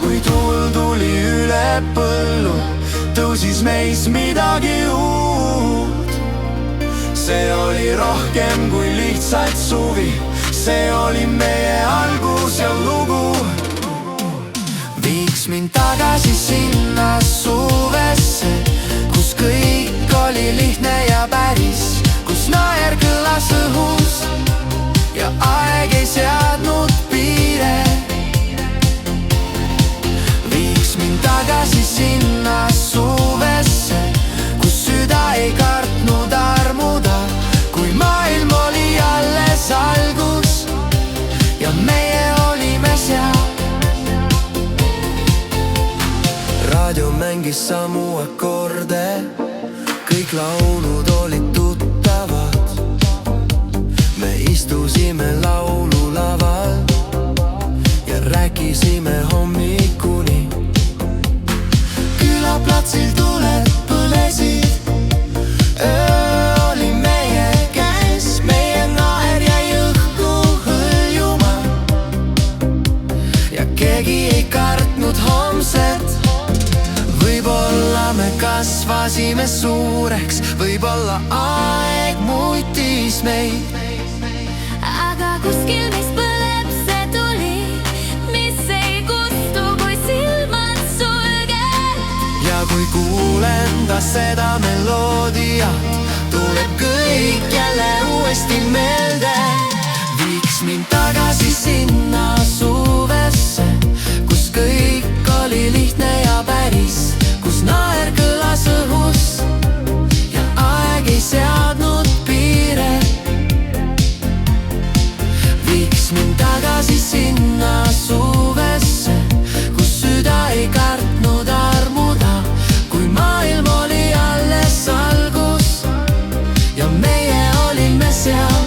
kui tuul tuli üle põllu, tõusis meis midagi uut. See oli rohkem kui lihtsalt suvi, see oli meie algus ja lugu. Viiks mind tagasi sinna suvesse, kus kõik oli lihtne ja päris, kus naer kõlas õhus ja aeg ei seadnud piire. Viiks mind tagasi sinna suvesse, kus süda ei kartnud armuda, kui maailm oli alles algus ja meie olime seal. Raadio mängis samu akorde, kõik laulud olid tuttavad. Me istusime laululaval ja rääkisime hommikuni. Külaplatsil tuled põlesid, öö oli meie käes, meie naer jäi õhku hõljuma ja keegi ei kartnud homset. Võib-olla me kasvasime suureks, võib-olla aeg muutis meid. Aga kuskil meis põleb see tuli, mis ei kustu, kui silmad sulged. Ja kui kuulen ta seda meloodiat, tuleb kõik jälle uuesti meelde. Viiks mind tagasi sinna suvesse, kus kõik oli lihtne ja päris, kus naer kõlas õhus ja aeg ei seadnud piire. Viiks mind tagasi sinna suvesse, kus süda ei kartnud armuda, kui maailm oli alles algus ja meie olime seal.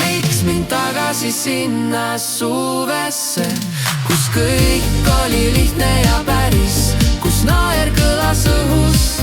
Viiks mind tagasi sinna suvesse, kus kõik oli lihtne ja päris, kus naer kõlas õhus